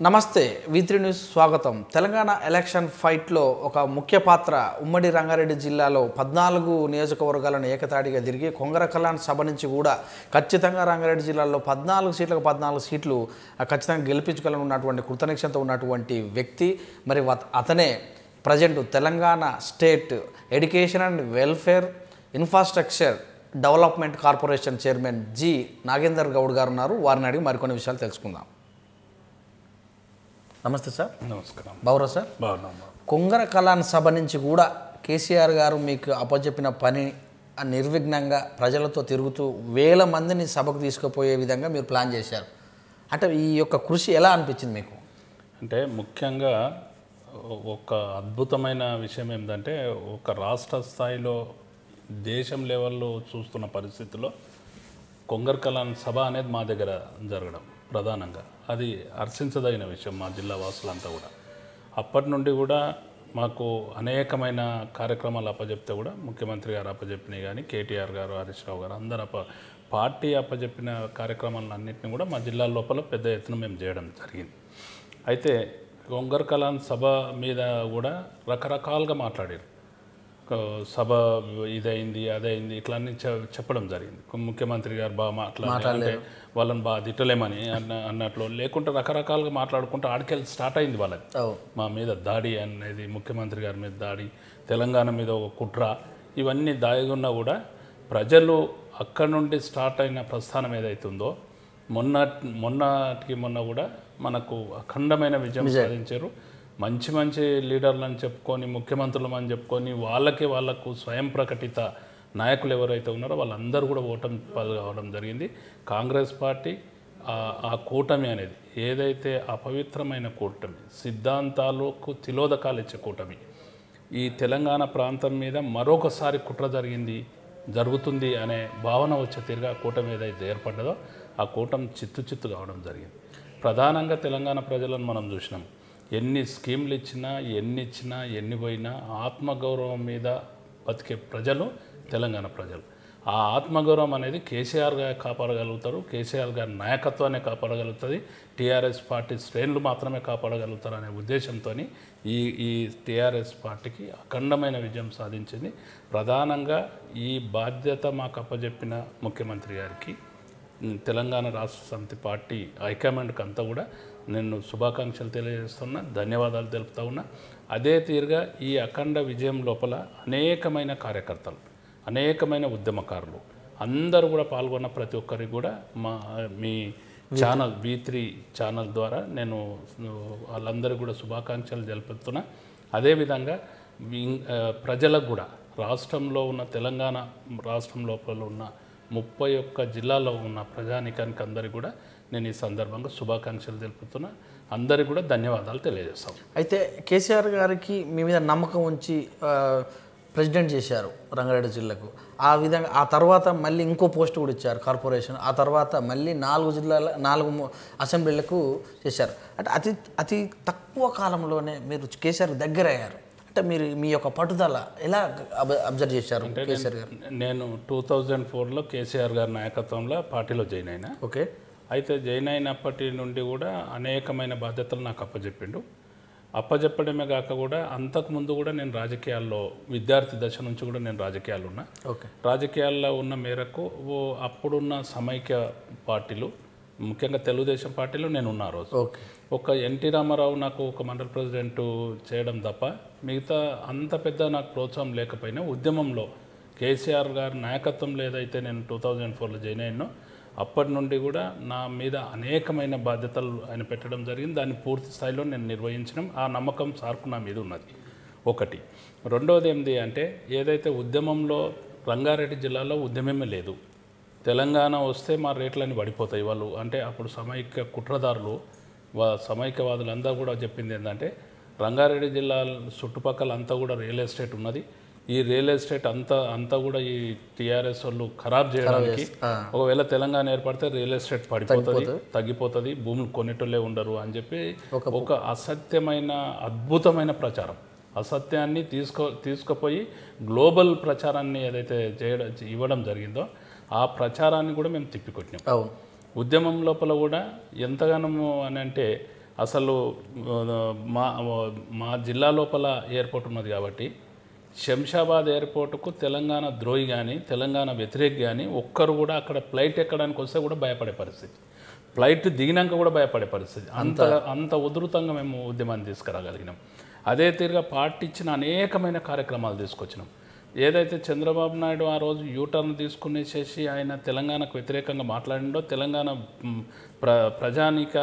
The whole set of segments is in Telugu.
నమస్తే వి3 న్యూస్ స్వాగతం. తెలంగాణ ఎలక్షన్ ఫైట్లో ఒక ముఖ్య పాత్ర ఉమ్మడి రంగారెడ్డి జిల్లాలో 14 నియోజకవర్గాలను ఏకతాటిగా తిరిగి కొంగర కళ్యాణ్ సభ నుంచి కూడా ఖచ్చితంగా రంగారెడ్డి జిల్లాలో 14 సీట్లకు 14 సీట్లు ఖచ్చితంగా గెలిపించుకోవాలన్నటువంటి కృతనిశ్చయంతో ఉన్నటువంటి వ్యక్తి. మరి అతనే present Telangana state education and welfare infrastructure development corporation chairman G Nagender Goud గారు ఉన్నారు. వారిని అడిగి మరికొన్ని విషయాలు తెలుసుకుందాం. నమస్తే సార్. నమస్కారం. బాగురా సార్? బాగున్నాము. కొంగర కళ్యాణ్ సభ నుంచి కూడా కేసీఆర్ గారు మీకు అప్పచెప్పిన పని నిర్విఘ్నంగా ప్రజలతో తిరుగుతూ వేల మందిని సభకు తీసుకుపోయే విధంగా మీరు ప్లాన్ చేశారు. అంటే ఈ యొక్క కృషి ఎలా అనిపించింది మీకు? అంటే ముఖ్యంగా ఒక అద్భుతమైన విషయం ఏంటంటే ఒక రాష్ట్ర స్థాయిలో దేశం లెవెల్లో చూస్తున్న పరిస్థితుల్లో కొంగర కళ్యాణ్ సభ అనేది మా దగ్గర జరగడం ప్రధానంగా అది హర్షించదగిన విషయం. మా జిల్లా వాసులంతా కూడా అప్పటి నుండి కూడా మాకు అనేకమైన కార్యక్రమాలు అప్పచెప్తే కూడా ముఖ్యమంత్రి గారు అప్పచెప్పినాయి, కానీ కేటీఆర్ గారు, హరీష్ రావు గారు అందరూ పార్టీ అప్పచెప్పిన కార్యక్రమాలన్నింటినీ కూడా మా జిల్లా లోపల పెద్ద ఎత్తున మేము చేయడం జరిగింది. అయితే కొంగర కళ్యాణ్ సభ మీద కూడా రకరకాలుగా మాట్లాడారు. సభ ఇదైంది అదైంది ఇట్లా అన్ని చెప్పడం జరిగింది. ముఖ్యమంత్రి గారు బాగా మాట్లాడాలంటే వాళ్ళని బాగా తిట్టలేమని అన్నట్లు లేకుంటే రకరకాలుగా మాట్లాడుకుంటూ ఆడికెళ్ళి స్టార్ట్ అయింది వాళ్ళది. మా మీద దాడి అనేది, ముఖ్యమంత్రి గారి మీద దాడి, తెలంగాణ మీద ఒక కుట్ర, ఇవన్నీ దాగున్నా కూడా ప్రజలు అక్కడి నుండి స్టార్ట్ అయిన ప్రస్థానం ఏదైతుందో మొన్నటికి మొన్న కూడా మనకు అఖండమైన విజయం సాధించారు. మంచి మంచి లీడర్లను చెప్పుకొని, ముఖ్యమంత్రులు అని చెప్పుకొని వాళ్ళకు స్వయం ప్రకటిత నాయకులు ఎవరైతే ఉన్నారో వాళ్ళందరూ కూడా ఓటమి కావడం జరిగింది. కాంగ్రెస్ పార్టీ ఆ కూటమి అనేది ఏదైతే అపవిత్రమైన కూటమి, సిద్ధాంతాలకు తిలోదకాలు ఇచ్చే కూటమి, ఈ తెలంగాణ ప్రాంతం మీద మరొకసారి కుట్ర జరుగుతుంది అనే భావన వచ్చే తీరుగా కూటమి ఏదైతే ఏర్పడ్డదో ఆ కూటమి చిత్తు కావడం జరిగింది. ప్రధానంగా తెలంగాణ ప్రజలను మనం చూసినాం. ఎన్ని స్కీమ్లు ఇచ్చినా ఎన్ని పోయినా ఆత్మగౌరవం మీద బతికే ప్రజలు తెలంగాణ ప్రజలు. ఆ ఆత్మగౌరవం అనేది కేసీఆర్ గారు కాపాడగలుగుతారు, కేసీఆర్ గారి నాయకత్వాన్ని కాపాడగలుగుతుంది, టీఆర్ఎస్ పార్టీ శ్రేణులు మాత్రమే కాపాడగలుగుతారు అనే ఉద్దేశంతో ఈ టీఆర్ఎస్ పార్టీకి అఖండమైన విజయం సాధించింది. ప్రధానంగా ఈ బాధ్యత మాకు అప్పచెప్పిన ముఖ్యమంత్రి గారికి, తెలంగాణ రాష్ట్ర సమితి పార్టీ హైకమాండ్కి అంతా కూడా నేను శుభాకాంక్షలు తెలియజేస్తున్నా, ధన్యవాదాలు తెలుపుతా ఉన్నా. అదే తీరుగా ఈ అఖండ విజయం లోపల అనేకమైన కార్యకర్తలు, అనేకమైన ఉద్యమకారులు అందరూ కూడా పాల్గొన్న ప్రతి ఒక్కరికి కూడా మీ ఛానల్ వి3 ఛానల్ ద్వారా నేను వాళ్ళందరికీ కూడా శుభాకాంక్షలు తెలుపుతున్నా. అదేవిధంగా ప్రజలకు కూడా రాష్ట్రంలో ఉన్న తెలంగాణ రాష్ట్రం లోపల ఉన్న 31 జిల్లాల్లో ఉన్న ప్రజానికానికి అందరికీ కూడా నేను ఈ సందర్భంగా శుభాకాంక్షలు తెలుపుతున్నా. అందరికీ కూడా ధన్యవాదాలు తెలియజేస్తాం. అయితే కేసీఆర్ గారికి మీ మీద నమ్మకం ఉంచి ప్రెసిడెంట్ చేశారు రంగారెడ్డి జిల్లాకు. ఆ విధంగా ఆ తర్వాత మళ్ళీ ఇంకో పోస్ట్ కూడా ఇచ్చారు కార్పొరేషన్. ఆ తర్వాత మళ్ళీ 4 అసెంబ్లీలకు చేశారు. అంటే అతి తక్కువ కాలంలోనే మీరు కేసీఆర్ దగ్గర అయ్యారు. అంటే మీరు మీ యొక్క పట్టుదల ఎలా అబ్జర్వ్ చేశారు కేసీఆర్ గారు? నేను 2004లో కేసీఆర్ గారి నాయకత్వంలో పార్టీలో జాయిన్ అయినా. ఓకే. అయితే జాయిన్ అయినప్పటి నుండి కూడా అనేకమైన బాధ్యతలు నాకు అప్పచెప్పడమే కాక కూడా అంతకుముందు కూడా నేను రాజకీయాల్లో విద్యార్థి దశ నుంచి కూడా నేను రాజకీయాల్లో ఉన్నా. ఓకే. రాజకీయాల్లో ఉన్న మేరకు అప్పుడున్న సమైక్య పార్టీలు, ముఖ్యంగా తెలుగుదేశం పార్టీలో నేను ఉన్నా. రోజు ఒక ఎన్టీ రామారావు నాకు ఒక మండల ప్రెసిడెంట్ చేయడం తప్ప మిగతా అంత పెద్ద నాకు ప్రోత్సాహం లేకపోయినా ఉద్యమంలో కేసీఆర్ గారి నాయకత్వంలో ఏదైతే నేను 2004లో జాయిన్ అయినో అప్పటి నుండి కూడా నా మీద అనేకమైన బాధ్యతలు ఆయన పెట్టడం జరిగింది. దాన్ని పూర్తి స్థాయిలో నేను నిర్వహించడం, ఆ నమ్మకం సార్కు నా మీద ఉన్నది ఒకటి. రెండవది ఏంటి అంటే ఏదైతే ఉద్యమంలో రంగారెడ్డి జిల్లాలో ఉద్యమమే లేదు, తెలంగాణ వస్తే మా రేట్లన్నీ పడిపోతాయి వాళ్ళు అంటే అప్పుడు సమైక్య కుట్రదారులు సమైక్యవాదులు అందరూ కూడా చెప్పింది ఏంటంటే రంగారెడ్డి జిల్లా చుట్టుపక్కల అంతా కూడా రియల్ ఎస్టేట్ ఉన్నది, ఈ రియల్ ఎస్టేట్ అంతా కూడా ఈ టీఆర్ఎస్ వాళ్ళు ఖరాబ్ చేయడానికి, ఒకవేళ తెలంగాణ ఏర్పడితే రియల్ ఎస్టేట్ పడిపోతుంది, తగ్గిపోతుంది, భూములు కొనేటోళ్ళే ఉండరు అని చెప్పి ఒక అసత్యమైన అద్భుతమైన ప్రచారం, అసత్యాన్ని తీసుకుపోయి గ్లోబల్ ప్రచారాన్ని ఏదైతే ఇవ్వడం జరిగిందో ఆ ప్రచారాన్ని కూడా మేము తిప్పికొట్టినాం. ఉద్యమం లోపల కూడా ఎంతగానో అని అంటే అసలు మా మా జిల్లా లోపల ఎయిర్పోర్ట్ ఉన్నది కాబట్టి శంషాబాద్ ఎయిర్పోర్టుకు తెలంగాణ ద్రోహి కానీ తెలంగాణ వ్యతిరేకి కానీ ఒక్కరు కూడా అక్కడ ఫ్లైట్ ఎక్కడానికి వస్తే కూడా భయపడే పరిస్థితి, ఫ్లైట్ దిగినాక కూడా భయపడే పరిస్థితి. అంత ఉధృతంగా మేము ఉద్యమాన్ని తీసుకురాగలిగినాం. అదే తీరుగా పార్టీ ఇచ్చిన అనేకమైన కార్యక్రమాలు తీసుకొచ్చినాం. ఏదైతే చంద్రబాబు నాయుడు ఆ రోజు యూటర్న్ తీసుకునేసేసి ఆయన తెలంగాణకు వ్యతిరేకంగా మాట్లాడిండో, తెలంగాణ ప్రజానిక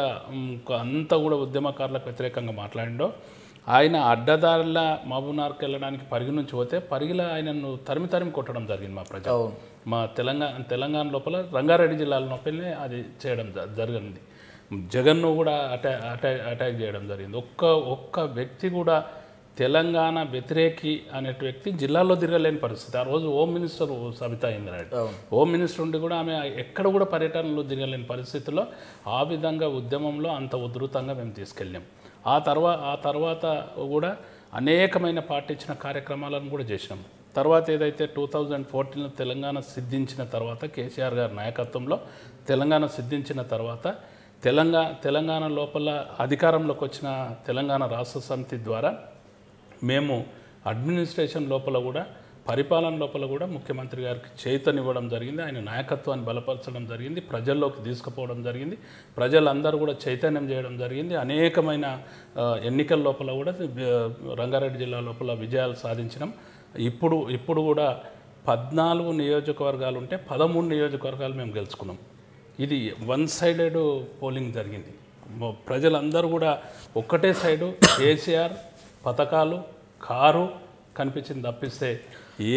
అంతా కూడా ఉద్యమకారులకు వ్యతిరేకంగా మాట్లాడిండో, ఆయన అడ్డదారిలా మహబూబ్నగర్కి వెళ్ళడానికి పరిగి నుంచి పోతే పరిగిలో ఆయనను తరిమి కొట్టడం జరిగింది మా ప్రజలు. మా తెలంగాణ లోపల రంగారెడ్డి జిల్లాల లోపలనే అది చేయడం జరిగింది. జగన్ను కూడా అటాక్ చేయడం జరిగింది. ఒక్క వ్యక్తి కూడా తెలంగాణ వ్యతిరేకి అనే వ్యక్తి జిల్లాలో తిరగలేని పరిస్థితి. ఆ రోజు home minister Sabitha Indra Reddy home minister ఉండి కూడా ఆమె ఎక్కడ కూడా పర్యటనలో తిరగలేని పరిస్థితిలో ఆ విధంగా ఉద్యమంలో అంత ఉధృతంగా మేము తీసుకెళ్ళాం. ఆ తర్వాత కూడా అనేకమైన పార్టీ ఇచ్చిన కార్యక్రమాలను కూడా చేసినాం. తర్వాత ఏదైతే 2014లో తెలంగాణ సిద్ధించిన తర్వాత కేసీఆర్ గారి నాయకత్వంలో తెలంగాణ సిద్ధించిన తర్వాత తెలంగాణ లోపల అధికారంలోకి వచ్చిన తెలంగాణ రాష్ట్ర సమితి ద్వారా మేము అడ్మినిస్ట్రేషన్ లోపల కూడా పరిపాలన లోపల కూడా ముఖ్యమంత్రి గారికి చైతన్యవ్వడం జరిగింది. ఆయన నాయకత్వాన్ని బలపరచడం జరిగింది, ప్రజల్లోకి తీసుకుపోవడం జరిగింది, ప్రజలందరూ కూడా చైతన్యం చేయడం జరిగింది. అనేకమైన ఎన్నికల లోపల కూడా రంగారెడ్డి జిల్లా లోపల విజయాలు సాధించినాం. ఇప్పుడు కూడా 14 నియోజకవర్గాలు ఉంటే 13 నియోజకవర్గాలు మేము గెలుచుకున్నాం. ఇది వన్ సైడెడ్ పోలింగ్ జరిగింది. ప్రజలందరూ కూడా ఒక్కటే సైడు కేసీఆర్ పథకాలు కారు కనిపించింది తప్పిస్తే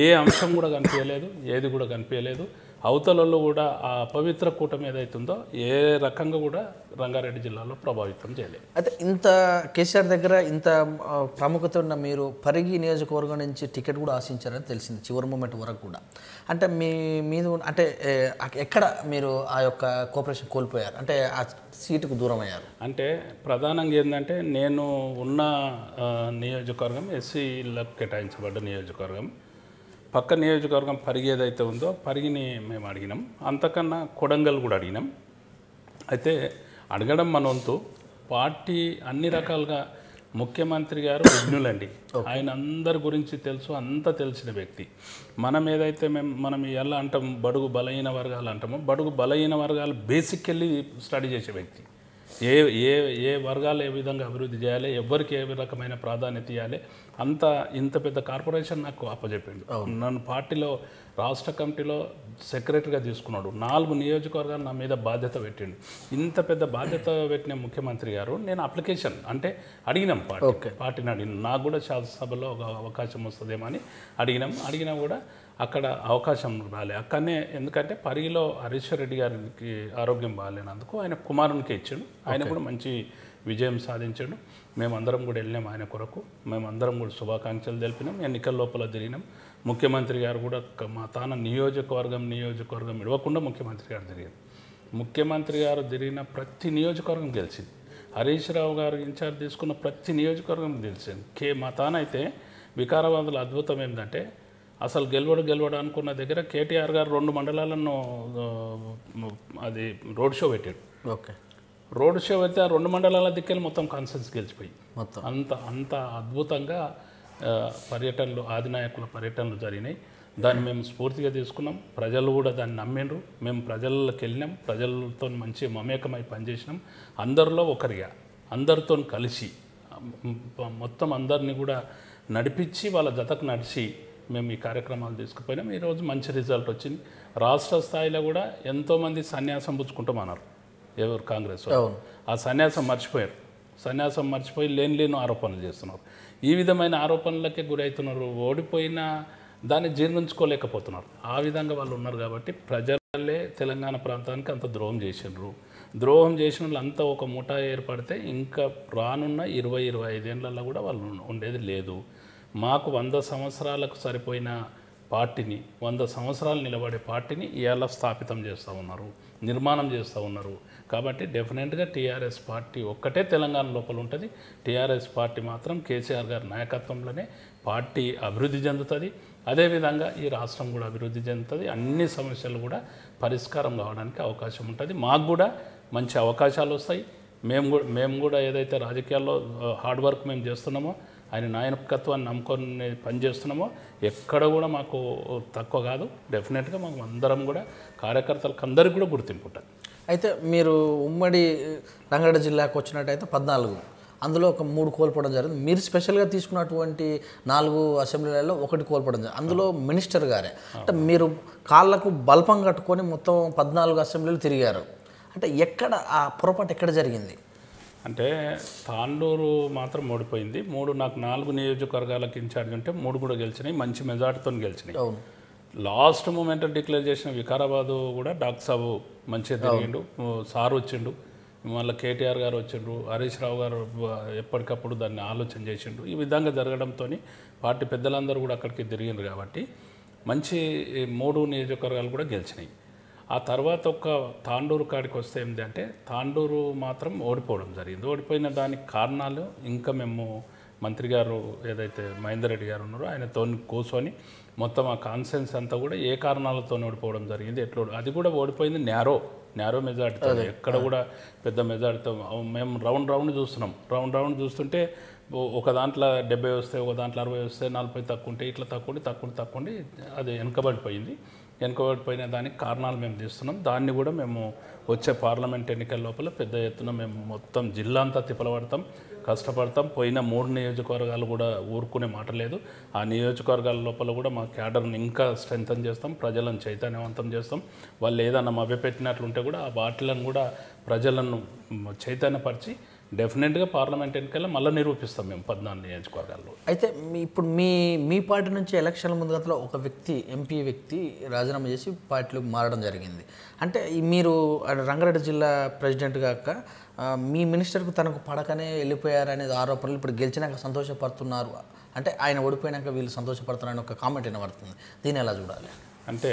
ఏ అంశం కూడా కనిపించలేదు, ఏది కూడా కనిపించలేదు. అవతలలో కూడా ఆ అపవిత్ర కూటమి ఏదైతుందో ఏ రకంగా కూడా రంగారెడ్డి జిల్లాలో ప్రభావితం చేయలేదు. అయితే ఇంత కేసీఆర్ దగ్గర ఇంత ప్రాముఖ్యత ఉన్న మీరు పరిగి నియోజకవర్గం నుంచి టికెట్ కూడా ఆశించారని తెలిసింది చివరి మూమెంట్ వరకు కూడా. అంటే మీద అంటే ఎక్కడ మీరు ఆ యొక్క కోఆపరేషన్ కోల్పోయారు, అంటే ఆ సీటుకు దూరం అయ్యారు? అంటే ప్రధానంగా ఏంటంటే నేను ఉన్న నియోజకవర్గం ఎస్సీలకు కేటాయించబడ్డ నియోజకవర్గం. పక్క నియోజకవర్గం పరిగి ఏదైతే ఉందో పరిగిని మేము అడిగినాం. అంతకన్నా కొడంగల్ కూడా అడిగినాం. అయితే అడగడం మన వంతు. పార్టీ అన్ని రకాలుగా ముఖ్యమంత్రి గారు విఘ్నులండి. ఆయన అందరి గురించి తెలుసు, అంతా తెలిసిన వ్యక్తి. మనం ఏదైతే మనం ఎలా అంటాం బడుగు బలహీన వర్గాలు అంటామో, బడుగు బలహీన వర్గాలు బేసిక్కెళ్ళి స్టడీ చేసే వ్యక్తి. ఏ వర్గాలు ఏ విధంగా అభివృద్ధి చేయాలి, ఎవరికి ఏ రకమైన ప్రాధాన్యత ఇవ్వాలి, ఇంత పెద్ద కార్పొరేషన్ నాకు అప్పచెప్పిండు. నన్ను పార్టీలో రాష్ట్ర కమిటీలో సెక్రటరీగా తీసుకున్నాడు. 4 నియోజకవర్గాలు నా మీద బాధ్యత పెట్టిండు. ఇంత పెద్ద బాధ్యత పెట్టిన ముఖ్యమంత్రి గారు నేను అప్లికేషన్ అంటే అడిగినాం, పార్టీని అడిగినాం. నాకు కూడా శాసనసభలో ఒక అవకాశం వస్తుందేమో అని అడిగినా కూడా అక్కడ అవకాశం రాలే. అక్కడనే ఎందుకంటే పరిగిలో హరీశ్వర్ రెడ్డి గారికి ఆరోగ్యం బాగాలేనందుకు ఆయన కుమారునికి ఇచ్చాడు. ఆయన కూడా మంచి విజయం సాధించాడు. మేమందరం కూడా వెళ్ళినాం ఆయన కొరకు. మేమందరం కూడా శుభాకాంక్షలు తెలిపినాం. ఎన్నికల లోపల తిరిగినాం. ముఖ్యమంత్రి గారు కూడా మా తాన నియోజకవర్గం ఇవ్వకుండా ముఖ్యమంత్రి గారు తిరిగారు. ముఖ్యమంత్రి గారు తిరిగిన ప్రతి నియోజకవర్గం గెలిచింది. హరీష్ రావు గారు ఇన్ఛార్జ్ తీసుకున్న ప్రతి నియోజకవర్గం గెలిచింది. మా తాన అయితే వికారాబాద్లో అద్భుతం ఏంటంటే అసలు గెలవడు అనుకున్న దగ్గర కేటీఆర్ గారు 2 మండలాలను అది రోడ్ షో పెట్టాడు. రోడ్ షో అయితే ఆ 2 మండలాల దిక్కెళ్ళి మొత్తం కాన్ఫరెన్స్ గెలిచిపోయి అంత అద్భుతంగా పర్యటనలు, ఆదినాయకుల పర్యటనలు జరిగినాయి. దాన్ని మేము స్ఫూర్తిగా తీసుకున్నాం. ప్రజలు కూడా దాన్ని నమ్మిండ్రు. మేము ప్రజల్లోకి వెళ్ళినాం. ప్రజలతో మంచి మమేకమై పనిచేసినాం. అందరిలో ఒకరిగా అందరితో కలిసి మొత్తం అందరినీ కూడా నడిపించి వాళ్ళ జతకు నడిచి మేము ఈ కార్యక్రమాలు తీసుకుపోయినాం. ఈరోజు మంచి రిజల్ట్ వచ్చింది. రాష్ట్ర స్థాయిలో కూడా ఎంతోమంది సన్యాసం పుచ్చుకుంటామన్నారు ఎవరు కాంగ్రెస్. ఆ సన్యాసం మర్చిపోయి లేని ఆరోపణలు చేస్తున్నారు. ఈ విధమైన ఆరోపణలకే గురవుతున్నారు. ఓడిపోయినా దాన్ని జీర్ణించుకోలేకపోతున్నారు. ఆ విధంగా వాళ్ళు ఉన్నారు. కాబట్టి ప్రజలే తెలంగాణ ప్రాంతానికి అంత ద్రోహం చేసినారు. ద్రోహం చేసిన వాళ్ళు అంతా ఒక ముఠా ఏర్పడితే ఇంకా రానున్న 20-25 ఏళ్ళల్లో కూడా వాళ్ళు ఉండేది లేదు. మాకు 100 సంవత్సరాలకు సరిపోయిన పార్టీని, 100 సంవత్సరాలు నిలబడే పార్టీని ఇవాళ స్థాపితం చేస్తూ ఉన్నారు, నిర్మాణం చేస్తూ ఉన్నారు. కాబట్టి డెఫినెట్గా టీఆర్ఎస్ పార్టీ ఒక్కటే తెలంగాణ లోపల ఉంటుంది. టీఆర్ఎస్ పార్టీ మాత్రం కేసీఆర్ గారి నాయకత్వంలోనే పార్టీ అభివృద్ధి చెందుతుంది. అదేవిధంగా ఈ రాష్ట్రం కూడా అభివృద్ధి చెందుతుంది. అన్ని సమస్యలు కూడా పరిష్కారం కావడానికి అవకాశం ఉంటుంది. మాకు కూడా మంచి అవకాశాలు వస్తాయి. మేము కూడా ఏదైతే రాజకీయాల్లో హార్డ్ వర్క్ మేము చేస్తున్నామో, ఆయన నాయకత్వాన్ని నమ్ముకొని పనిచేస్తున్నామో ఎక్కడ కూడా మాకు తక్కువ కాదు. డెఫినెట్గా మాకు అందరం కూడా కార్యకర్తలకు అందరికీ కూడా గుర్తింపు ఉంటుంది. అయితే మీరు ఉమ్మడి రంగారెడ్డి జిల్లాకు వచ్చినట్టయితే 14, అందులో ఒక 3 కోల్పోవడం జరిగింది. మీరు స్పెషల్గా తీసుకున్నటువంటి 4 అసెంబ్లీలలో 1 కోల్పోవడం జరిగింది. అందులో మినిస్టర్ గారే. అంటే మీరు కాళ్ళకు బల్పం కట్టుకొని మొత్తం 14 అసెంబ్లీలు తిరిగారు. అంటే ఎక్కడ ఆ పొరపాటు ఎక్కడ జరిగింది? అంటే తాండూరు మాత్రం ఓడిపోయింది. నాకు 4 నియోజకవర్గాలకు ఇన్ఛార్జ్ ఉంటే 3 కూడా గెలిచినాయి, మంచి మెజార్టీతో గెలిచినాయి. అవును. లాస్ట్ మూమెంట్ డిక్లేర్ చేసిన వికారాబాదు కూడా డాక్టర్ సాబు మంచిగా తిరిగిండు, సార్ వచ్చిండు, మళ్ళీ కేటీఆర్ గారు వచ్చిండ్రు, హరీష్ రావు గారు ఎప్పటికప్పుడు దాన్ని ఆలోచన చేసిండు. ఈ విధంగా జరగడంతో పార్టీ పెద్దలందరూ కూడా అక్కడికి తిరిగిండ్రు కాబట్టి మంచి 3 నియోజకవర్గాలు కూడా గెలిచినాయి. ఆ తర్వాత ఒక తాండూరు కాడికి వస్తే ఏంటంటే తాండూరు మాత్రం ఓడిపోవడం జరిగింది. ఓడిపోయిన దానికి కారణాలు ఇంకా మేము మంత్రి గారు ఏదైతే మహేందర్ రెడ్డి గారు ఉన్నారో ఆయనతో కూర్చొని మొత్తం ఆ కాన్సెన్స్ అంతా కూడా ఏ కారణాలతో ఓడిపోవడం జరిగింది, ఎట్లా అది కూడా ఓడిపోయింది నేరో మెజార్టీతో, ఎక్కడ కూడా పెద్ద మెజార్టీతో. మేము రౌండ్ చూస్తున్నాం. రౌండ్ చూస్తుంటే ఒక దాంట్లో 70 వస్తాయి, ఒక దాంట్లో 60 వస్తాయి, 40 తక్కువ ఉంటే ఇట్లా తక్కువ అది వెనుకబడిపోయిన దానికి కారణాలు మేము తీస్తున్నాం. దాన్ని కూడా మేము వచ్చే పార్లమెంట్ ఎన్నికల లోపల పెద్ద ఎత్తున మేము మొత్తం జిల్లా అంతా తిప్పలబడతాం, కష్టపడతాం. పోయిన 3 నియోజకవర్గాలు కూడా ఊరుకునే మాట లేదు. ఆ నియోజకవర్గాల లోపల కూడా మా క్యాడర్ని ఇంకా స్ట్రెంథన్ చేస్తాం, ప్రజలను చైతన్యవంతం చేస్తాం. వాళ్ళు ఏదన్నా మభ్యపెట్టినట్లుంటే కూడా ఆ వాటిలను కూడా ప్రజలను చైతన్యపరిచి డెఫినెట్గా పార్లమెంట్ ఎన్నికల్లో మళ్ళీ నిరూపిస్తాం మేము 14 నియోజకవర్గాల్లో. అయితే ఇప్పుడు మీ పార్టీ నుంచి ఎలక్షన్ల ముందు గతంలో ఒక ఎంపీ వ్యక్తి రాజీనామా చేసి పార్టీలోకి మారడం జరిగింది. అంటే మీరు రంగారెడ్డి జిల్లా ప్రెసిడెంట్ కాక మీ మినిస్టర్కు తనకు పడకనే వెళ్ళిపోయారనేది ఆరోపణలు ఇప్పుడు గెలిచినాక సంతోషపడుతున్నారు. అంటే ఆయన ఓడిపోయినాక వీళ్ళు సంతోషపడుతున్నారని ఒక కామెంట్ వినబడుతుంది. దీన్ని ఎలా చూడాలి? అంటే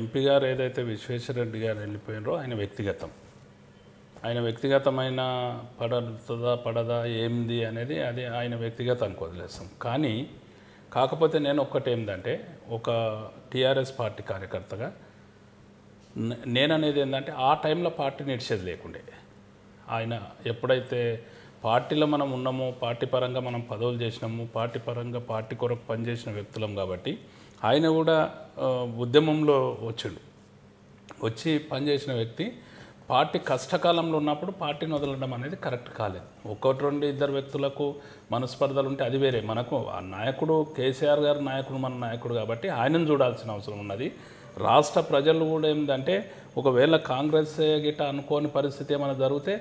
ఎంపీ గారు ఏదైతే విశ్వేశ్వరరెడ్డి గారు వెళ్ళిపోయినారో ఆయన వ్యక్తిగతమైన పడదా ఏంది అనేది అది ఆయన వ్యక్తిగతానికి వదిలేస్తాం. కాకపోతే నేను ఒక్కటి ఏంటంటే ఒక టీఆర్ఎస్ పార్టీ కార్యకర్తగా నేననేది ఏంటంటే ఆ టైంలో పార్టీని ఇడిచేది లేకుండే. ఆయన ఎప్పుడైతే పార్టీలో మనం ఉన్నామో, పార్టీ పరంగా మనం పదవులు చేసినాము, పార్టీ పరంగా పార్టీ కొరకు పనిచేసిన వ్యక్తులం కాబట్టి ఆయన కూడా ఉద్యమంలో వచ్చి పనిచేసిన వ్యక్తి పార్టీ కష్టకాలంలో ఉన్నప్పుడు పార్టీని వదలడం అనేది కరెక్ట్ కాలేదు. 1-2 వ్యక్తులకు మనస్పర్ధలు ఉంటే అది వేరే. మనకు ఆ నాయకుడు కేసీఆర్ గారు మన నాయకుడు కాబట్టి ఆయనను చూడాల్సిన అవసరం ఉన్నది. రాష్ట్ర ప్రజలు కూడా ఏంటంటే ఒకవేళ కాంగ్రెస్ గిట్ట అనుకోని పరిస్థితి ఏమైనా జరిగితే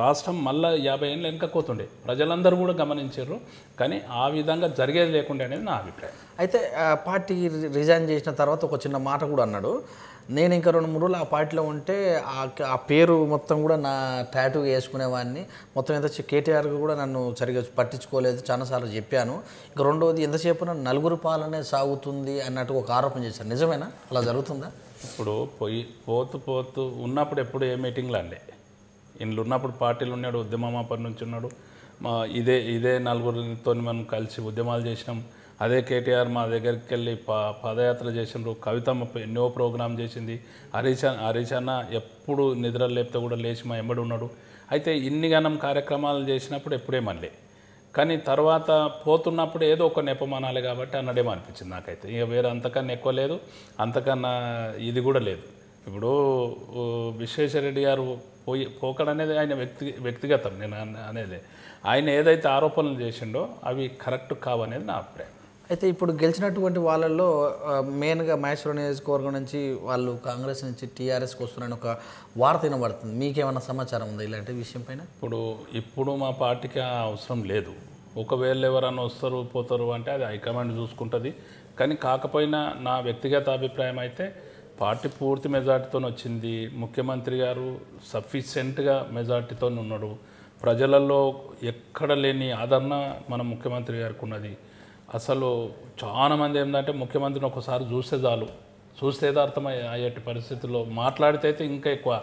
రాష్ట్రం మళ్ళీ 50 ఏళ్ళు వెనకపోతుండే ప్రజలందరూ కూడా గమనించారు. కానీ ఆ విధంగా జరిగేది లేకుండే అనేది నా అభిప్రాయం. అయితే పార్టీ రిజైన్ చేసిన తర్వాత ఒక చిన్న మాట కూడా అన్నాడు, నేను ఇంకా 2-3 రోజులు ఆ పార్టీలో ఉంటే ఆ పేరు మొత్తం కూడా నా టాటూ వేసుకునేవాడిని, మొత్తం ఎంత కేటీఆర్ కూడా నన్ను సరిగ్గా పట్టించుకోలేదు, చాలాసార్లు చెప్పాను, ఇంకా రెండవది ఎంతసేపు నలుగురు పాలనే సాగుతుంది అన్నట్టు ఒక ఆరోపణ చేశారు. నిజమేనా? అలా జరుగుతుందా? ఇప్పుడు పోతూ ఉన్నప్పుడు ఎప్పుడు ఏ మీటింగ్లు అండి, ఇంట్లో ఉన్నప్పుడు పార్టీలు ఉన్నాడు, ఉద్యమం నుంచి ఉన్నాడు, ఇదే నలుగురితో మనం కలిసి ఉద్యమాలు చేసినాం. అదే కేటీఆర్ మా దగ్గరికి వెళ్ళి పాదయాత్ర చేసిండ్రు, కవితమ్మ ఎన్నో ప్రోగ్రాం చేసింది, హరీష్ అన్న ఎప్పుడు నిద్ర లేపితే కూడా లేచి మా ఎంబడి ఉన్నాడు. అయితే ఇన్ని గణం కార్యక్రమాలు చేసినప్పుడు ఎప్పుడేమనలే, కానీ తర్వాత పోతున్నప్పుడు ఏదో ఒక నెపమానాలి కాబట్టి అన్నడేమో అనిపించింది నాకైతే. ఇక వేరే అంతకన్నా ఎక్కువ లేదు, అంతకన్నా ఇది కూడా లేదు. ఇప్పుడు విశ్వేశ్వరరెడ్డి గారు పోకడనేది ఆయన వ్యక్తిగతం. నేను అనేది ఆయన ఏదైతే ఆరోపణలు చేసిండో అవి కరెక్ట్ కావనేది నా అభిప్రాయం. అయితే ఇప్పుడు గెలిచినటువంటి వాళ్ళల్లో మెయిన్గా మహేశ్వరం నియోజకవర్గం నుంచి వాళ్ళు కాంగ్రెస్ నుంచి టీఆర్ఎస్కి వస్తున్నారని ఒక వార్త వినబడుతుంది. మీకేమైనా సమాచారం ఉందా ఇలాంటి విషయం పైన? ఇప్పుడు మా పార్టీకి అవసరం లేదు. ఒకవేళ ఎవరన్నా వస్తారు పోతారు అంటే అది హైకమాండ్ చూసుకుంటుంది. కానీ కాకపోయినా నా వ్యక్తిగత అభిప్రాయం అయితే పార్టీ పూర్తి మెజార్టీతో వచ్చింది, ముఖ్యమంత్రి గారు సఫిషియెంట్గా మెజార్టీతో ఉన్నాడు, ప్రజలలో ఎక్కడ లేని ఆదరణ మన ముఖ్యమంత్రి గారికి ఉన్నది. అసలు చాలామంది ఏంటంటే ముఖ్యమంత్రిని ఒకసారి చూస్తే అర్థమయ్యేటి పరిస్థితుల్లో మాట్లాడితే అయితే ఇంకా ఎక్కువ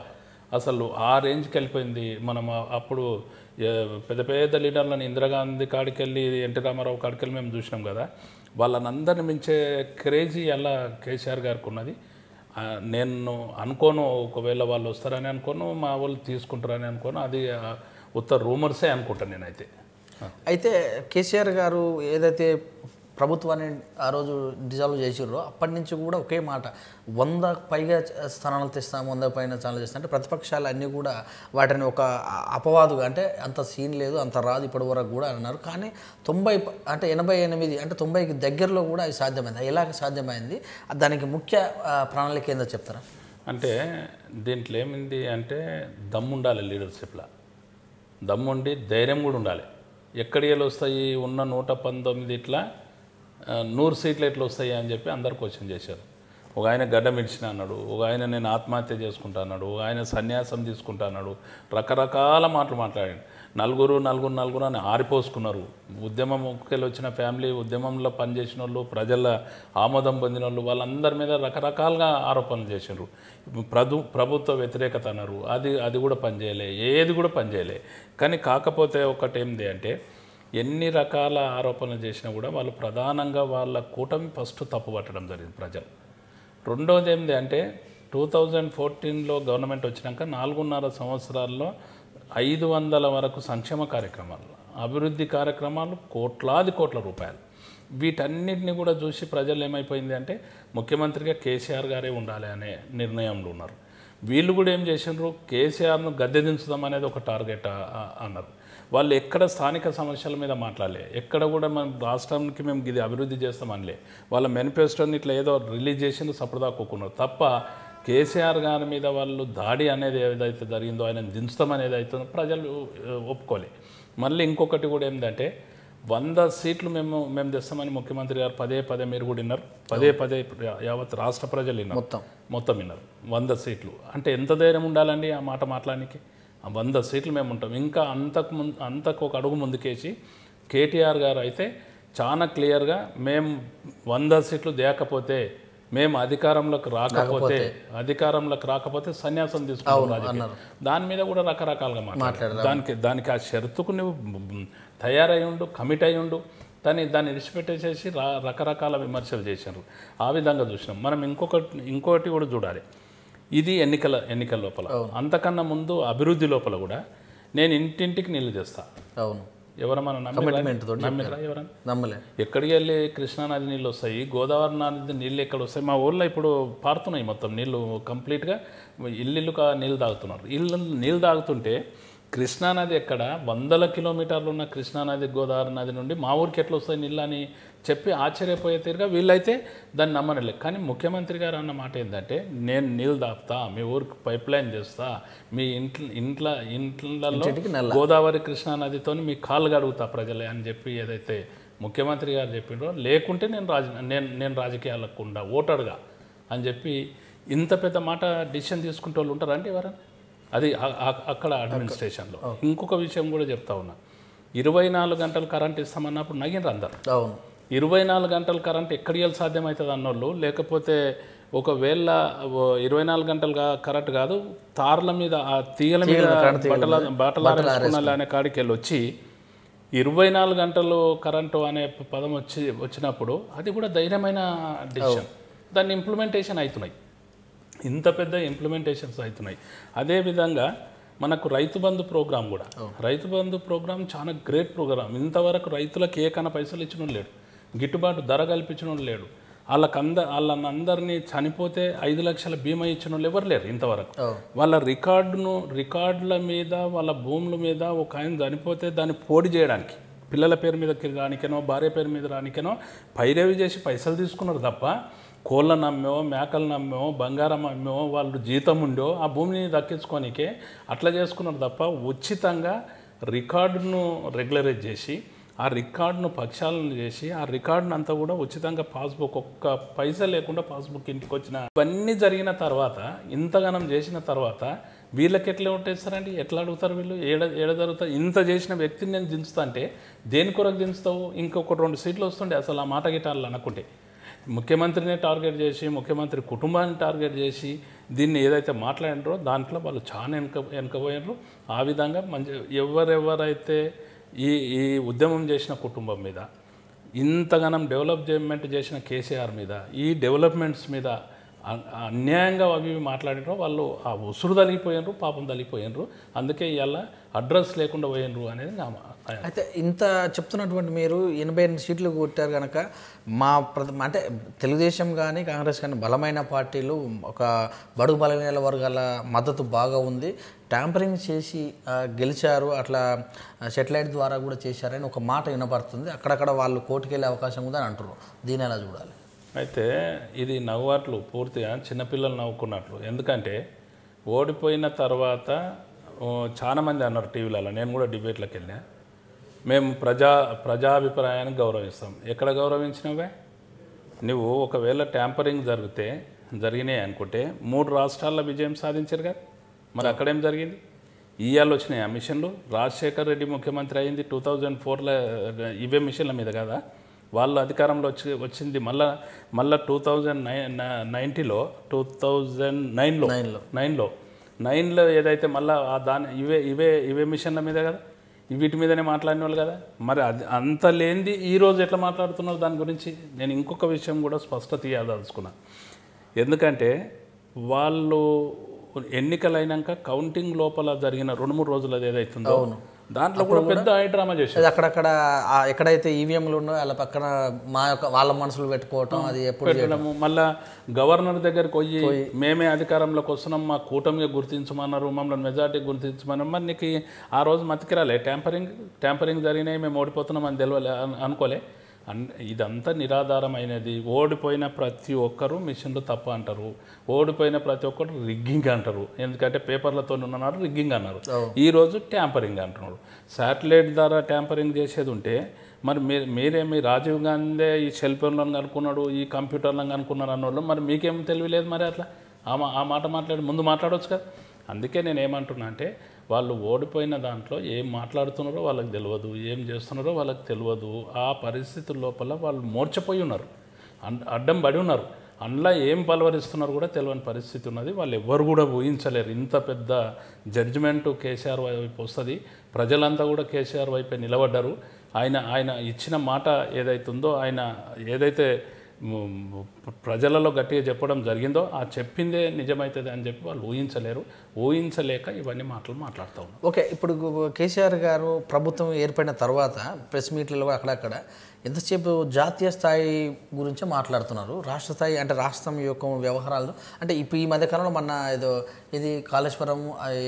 అసలు ఆ రేంజ్కి వెళ్ళిపోయింది. మనం అప్పుడు పెద్ద లీడర్లను ఇందిరాగాంధీ కాడికి వెళ్ళి ఎన్టీ రామారావు కాడికి వెళ్ళి మేము చూసినాం కదా, వాళ్ళని అందరిని మించే క్రేజీ అలా కేసీఆర్ గారికి ఉన్నది. నేను అనుకోను ఒకవేళ వాళ్ళు వస్తారని అనుకోను, మా వాళ్ళు తీసుకుంటారని అనుకోను, అది ఉత్త రూమర్సే అనుకుంటాను నేనైతే. అయితే కేసీఆర్ గారు ఏదైతే ప్రభుత్వాన్ని ఆ రోజు డిజాల్వ్ చేసిర్రో అప్పటి నుంచి కూడా ఒకే మాట 100 పైగా స్థానాలు తెస్తాము, 100 పైన స్థానాలు తెస్తాం అంటే ప్రతిపక్షాలు అన్నీ కూడా వాటిని ఒక అపవాదుగా అంటే అంత సీన్ లేదు, అంత రాదు ఇప్పటి వరకు కూడా అన్నారు. కానీ 90 అంటే 88 అంటే 90కి దగ్గరలో కూడా అది సాధ్యమైంది. ఎలాగ సాధ్యమైంది, దానికి ముఖ్య ప్రణాళిక ఏందో చెప్తారా? అంటే దీంట్లో ఏమింది అంటే దమ్ము ఉండాలి, లీడర్షిప్లో దమ్ముండి ధైర్యం కూడా ఉండాలి. ఎక్కడికి వస్తాయి ఉన్న 119 ఇట్లా 100 సీట్లు ఎట్లా వస్తాయి అని చెప్పి అందరు క్వశ్చన్ చేశారు. ఒక ఆయన గడ్డం ఇడిచిన అన్నాడు, ఒక ఆయన నేను ఆత్మహత్య చేసుకుంటా అన్నాడు, ఒక ఆయన సన్యాసం తీసుకుంటా అన్నాడు, రకరకాల మాటలు మాట్లాడాడు. నలుగురు అని ఆరిపోసుకున్నారు. ఉద్యమంకెళ్ళి వచ్చిన ఫ్యామిలీ, ఉద్యమంలో పనిచేసిన వాళ్ళు, ప్రజల ఆమోదం పొందిన వాళ్ళు, వాళ్ళందరి మీద రకరకాలుగా ఆరోపణలు చేశారు. ప్రభుత్వ వ్యతిరేకత అన్నారు, అది కూడా పనిచేయలే, ఏది కూడా పనిచేయలే. కానీ కాకపోతే ఒకటి ఏంటి అంటే ఎన్ని రకాల ఆరోపణలు చేసినా కూడా వాళ్ళు ప్రధానంగా వాళ్ళ కూటమి ఫస్ట్ తప్పు పట్టడం జరిగింది ప్రజలు. రెండవది ఏంటి అంటే 2014లో గవర్నమెంట్ వచ్చినాక 4.5 సంవత్సరాల్లో 500 వరకు సంక్షేమ కార్యక్రమాలు, అభివృద్ధి కార్యక్రమాలు, కోట్ల రూపాయలు, వీటన్నిటిని కూడా చూసి ప్రజలు ఏమైపోయింది అంటే ముఖ్యమంత్రిగా కేసీఆర్ గారే ఉండాలి అనే నిర్ణయంలో ఉన్నారు. వీళ్ళు కూడా ఏం చేసినారు, కేసీఆర్ను గద్దె దించుదాం అనేది ఒక టార్గెట్ అన్నారు. వాళ్ళు ఎక్కడ స్థానిక సమస్యల మీద మాట్లాడలే, ఎక్కడ కూడా మన రాష్ట్రానికి మేము ఇది అభివృద్ధి చేస్తామనిలే. వాళ్ళ మేనిఫెస్టోని ఇట్లా ఏదో రిలీజ్ చేసింది సపడదాక్కున్నారు తప్ప కేసీఆర్ గారి మీద వాళ్ళు దాడి అనేది ఏదైతే జరిగిందో, ఆయన దించుతామనేది అయితే ప్రజలు ఒప్పుకోలే. మళ్ళీ ఇంకొకటి కూడా ఏంటంటే 100 సీట్లు మేము తెస్తామని ముఖ్యమంత్రి గారు పదే మీరు కూడా విన్నారు, పదే యావత్ రాష్ట్ర ప్రజలు విన్నారు, మొత్తం విన్నారు. 100 సీట్లు అంటే ఎంత ధైర్యం ఉండాలండి ఆ మాట మాట్లాడడానికి. 100 సీట్లు మేము ఉంటాం. ఇంకా అంతకు ఒక అడుగు ముందుకేసి కేటీఆర్ గారు అయితే చాలా క్లియర్గా మేము 100 సీట్లు దేకపోతే, మేము అధికారంలోకి రాకపోతే సన్యాసం తీసుకుంటాం. దాని మీద కూడా రకరకాలుగా మాట్లాడారు. దానికి ఆ షరతుకు నువ్వు తయారై ఉండు, కమిట్ అయి ఉండు, దాన్ని విడిచిపెట్టేసేసి రకరకాల విమర్శలు చేశారు. ఆ విధంగా చూసినాం. మనం ఇంకోటి కూడా చూడాలి. ఇది ఎన్నికల లోపల, అంతకన్నా ముందు అభివృద్ధి లోపల కూడా నేను ఇంటింటికి నీళ్లు తెస్తా. అవును, ఎవరన్నా నమ్మిరా? ఎవరన్నా నమ్మలే. ఎక్కడికి వెళ్ళి కృష్ణానది నీళ్ళు వస్తాయి, గోదావరి నది నీళ్ళు ఎక్కడ వస్తాయి? మా ఊళ్ళో ఇప్పుడు పారుతున్నాయి మొత్తం నీళ్ళు, కంప్లీట్గా ఇల్లు నీళ్ళు తాగుతున్నారు. నీళ్ళు తాగుతుంటే కృష్ణానది ఎక్కడ 100 కిలోమీటర్లు ఉన్న కృష్ణానది, గోదావరి నది నుండి మా ఊరికి ఎట్లా వస్తాయి నీళ్ళు అని చెప్పి ఆశ్చర్యపోయే తీరుగా వీళ్ళైతే దాన్ని నమ్మనలే. కానీ ముఖ్యమంత్రి గారు అన్న మాట ఏంటంటే నేను నీళ్ళు దాపుతా, మీ ఊరికి పైప్ లైన్ చేస్తా, మీ ఇంట్లలో గోదావరి కృష్ణానదితో మీ కాళ్ళు గడుగుతా ప్రజలే అని చెప్పి ఏదైతే ముఖ్యమంత్రి గారు చెప్పిండ్రో, లేకుంటే నేను రాజకీయాలకు ఉండా ఓటర్గా అని చెప్పి ఇంత పెద్ద మాట డిసిషన్ తీసుకుంటే వాళ్ళు ఉంటారా అంటే ఎవరైనా? అది అక్కడ అడ్మినిస్ట్రేషన్లో. ఇంకొక విషయం కూడా చెప్తా ఉన్నా, 24 గంటలు కరెంట్ ఇస్తామన్నప్పుడు నగినరు అందరు. అవును, 24 గంటలు కరెంట్ ఎక్కడికి వెళ్ళి సాధ్యమవుతుంది అన్నోళ్ళు, లేకపోతే ఒకవేళ 24 గంటలు కరెంట్ కాదు, తార్ల మీద ఆ తీగల మీద బట్టలు అనే కాడికి వెళ్ళి వచ్చి 24 గంటలు కరెంటు అనే పదం వచ్చినప్పుడు అది కూడా ధైర్యమైన డిసిషన్. దాన్ని ఇంప్లిమెంటేషన్ అవుతున్నాయి, ఇంత పెద్ద ఇంప్లిమెంటేషన్స్ అవుతున్నాయి. అదేవిధంగా మనకు రైతు బంధు ప్రోగ్రాం కూడా, రైతు బంధు ప్రోగ్రాం చాలా గ్రేట్ ప్రోగ్రాం. ఇంతవరకు రైతులకు ఏ కన్నా పైసలు ఇచ్చిన లేడు, గిట్టుబాటు ధర కల్పించిన లేడు. వాళ్ళందరినీ చనిపోతే 5 లక్షల బీమా ఇచ్చిన వాళ్ళు ఎవరు లేరు ఇంతవరకు. వాళ్ళ రికార్డుల మీద, వాళ్ళ భూముల మీద ఒక ఆయన చనిపోతే దాన్ని పోటీ చేయడానికి, పిల్లల పేరు మీద రానికనో భార్య పేరు మీద రానికనో పైరేవి చేసి పైసలు తీసుకున్నారు తప్ప కోళ్ళ నమ్మో, మేకలు నమ్మో, బంగారం అమ్మో, వాళ్ళు జీతం ఉండో ఆ భూమిని దక్కించుకోనికే అట్లా చేసుకున్నారు తప్ప ఉచితంగా రికార్డును రెగ్యులరైజ్ చేసి, ఆ రికార్డును పక్షాలను చేసి, ఆ రికార్డును అంతా కూడా ఉచితంగా పాస్బుక్ ఒక్క పైసా లేకుండా పాస్బుక్ ఇంటికి వచ్చిన ఇవన్నీ జరిగిన తర్వాత, ఇంతగానం చేసిన తర్వాత వీళ్ళకి ఎట్లా ఓటేస్తారండి? ఎట్లా అడుగుతారు వీళ్ళు? ఏడ జరుగుతారు? ఇంత చేసిన వ్యక్తిని నేను దించుతా అంటే దేని కొరకు దించుతావు? ఇంకొక 2 సీట్లు వస్తుండే అసలు ఆ మాట గిట్టాలు అనుకుంటే. ముఖ్యమంత్రిని టార్గెట్ చేసి, ముఖ్యమంత్రి కుటుంబాన్ని టార్గెట్ చేసి దీన్ని ఏదైతే మాట్లాడినారో దాంట్లో వాళ్ళు చాలా వెనకపోయినారు. ఆ విధంగా ఎవరైతే ఈ ఉద్యమం చేసిన కుటుంబం మీద, ఇంతగానం డెవలప్మెంట్ చేసిన కేసీఆర్ మీద, ఈ డెవలప్మెంట్స్ మీద అన్యాయంగా అవి ఇవి మాట్లాడినారో వాళ్ళు ఆ ఉసురు తలిగిపోయినరు, పాపం తలిగిపోయినరు. అందుకే ఇవాళ అడ్రస్ లేకుండా పోయినరు అనేది నా అయితే ఇంత చెప్తున్నటువంటి మీరు 88 సీట్లు కొట్టారు కనుక అంటే తెలుగుదేశం కానీ కాంగ్రెస్ కానీ బలమైన పార్టీలు ఒక బడుగు బలహీన వర్గాల మద్దతు బాగా ఉంది, ట్యాంపరింగ్ చేసి గెలిచారు, అట్లా సెటిలైట్ ద్వారా కూడా చేశారని ఒక మాట వినపడుతుంది. అక్కడక్కడ వాళ్ళు కోర్టుకు వెళ్ళే అవకాశం ఉందని అంటారు. దీని ఎలా చూడాలి? అయితే ఇది నవ్వాట్లు పూర్తిగా చిన్నపిల్లలు నవ్వుకున్నట్లు. ఎందుకంటే ఓడిపోయిన తర్వాత చాలామంది అన్నారు టీవీలలో, నేను కూడా డిబేట్లకు వెళ్ళా, మేము ప్రజాభిప్రాయాన్ని గౌరవిస్తాం. ఎక్కడ గౌరవించినవే? నువ్వు ఒకవేళ ట్యాంపరింగ్ జరిగినాయి అనుకుంటే 3 రాష్ట్రాల్లో విజయం సాధించారు కదా, మరి అక్కడేం జరిగింది? ఇవాళ వచ్చినాయి ఆ మిషన్లు. రాజశేఖర్ రెడ్డి ముఖ్యమంత్రి అయింది 2004లో, ఇవే మిషన్ల మీద కదా వాళ్ళు అధికారంలో వచ్చింది. మళ్ళా 2009లో ఏదైతే మళ్ళీ ఇవే మిషన్ల మీద కదా, వీటి మీదనే మాట్లాడిన వాళ్ళు కదా. మరి అది అంత లేనిది ఈరోజు ఎట్లా మాట్లాడుతున్నారు దాని గురించి? నేను ఇంకొక విషయం కూడా స్పష్టత ఇవ్వదలుచుకున్నా. ఎందుకంటే వాళ్ళు ఎన్నికలైనాక కౌంటింగ్ లోపల జరిగిన 2-3 రోజులు అది ఏదైతుందో దాంట్లో కూడా పెద్ద డ్రామా చేశారు. అక్కడక్కడ ఎక్కడైతే ఈవీఎంలు ఉన్నాయో వాళ్ళ పక్కన వాళ్ళ మనసులు పెట్టుకోవటం, అది ఎప్పుడు పెట్టడము. మళ్ళా గవర్నర్ దగ్గరికి పోయి మేమే అధికారంలోకి వస్తున్నాం, మా కూటమిగా గుర్తించమన్నారు, మమ్మల్ని మెజార్టీ గుర్తించమన్నారు. మరి నీకు ఆ రోజు మతికి రాలే? ట్యాంపరింగ్ జరిగినాయి, మేము ఓడిపోతున్నాం అని తెలియలే అనుకోలే? ఇదంతా నిరాధారమైనది. ఓడిపోయిన ప్రతి ఒక్కరూ మిషన్లు తప్ప అంటారు, ఓడిపోయిన ప్రతి ఒక్కరు రిగ్గింగ్ అంటారు. ఎందుకంటే పేపర్లతో ఉన్నారు, రిగ్గింగ్ అన్నారు. ఈరోజు ట్యాంపరింగ్ అంటున్నారు. శాటిలైట్ ద్వారా ట్యాంపరింగ్ చేసేది ఉంటే మరి మీరేమి రాజీవ్ గాంధీ ఈ సెల్ ఫోన్లను కనుక్కున్నాడు, ఈ కంప్యూటర్లను కనుక్కున్నారు అన్నోళ్ళు, మరి మీకేం తెలియలేదు? మరి అట్లా ఆ మాట ముందు మాట్లాడవచ్చు కదా. అందుకే నేను ఏమంటున్నా అంటే, వాళ్ళు ఓడిపోయిన దాంట్లో ఏం మాట్లాడుతున్నారో వాళ్ళకి తెలియదు, ఏం చేస్తున్నారో వాళ్ళకి తెలియదు. ఆ పరిస్థితుల లోపల వాళ్ళు మోర్చపోయి ఉన్నారు, అడ్డం పడి ఉన్నారు. అందులో ఏం పలవరిస్తున్నారు కూడా తెలియని పరిస్థితి ఉన్నది. వాళ్ళు ఎవరు కూడా ఊహించలేరు ఇంత పెద్ద జడ్జిమెంటు కేసీఆర్ వైపు వస్తుంది. ప్రజలంతా కూడా కేసీఆర్ వైపే నిలబడ్డారు. ఆయన ఇచ్చిన మాట ఏదైతుందో, ఆయన ఏదైతే ప్రజలలో గట్టిగా చెప్పడం జరిగిందో ఆ చెప్పిందే నిజమవుతుంది అని చెప్పి వాళ్ళు ఊహించలేక ఇవన్నీ మాట్లాడుతూ ఉన్నారు. ఓకే, ఇప్పుడు కేసీఆర్ గారు ప్రభుత్వం ఏర్పడిన తర్వాత ప్రెస్ మీట్లలో అక్కడక్కడ ఎంతసేపు జాతీయ స్థాయి గురించే మాట్లాడుతున్నారు. రాష్ట్ర స్థాయి అంటే రాష్ట్రం యొక్క వ్యవహారాలు అంటే ఇప్పుడు ఈ మధ్యకాలంలో మన ఇది కాళేశ్వరం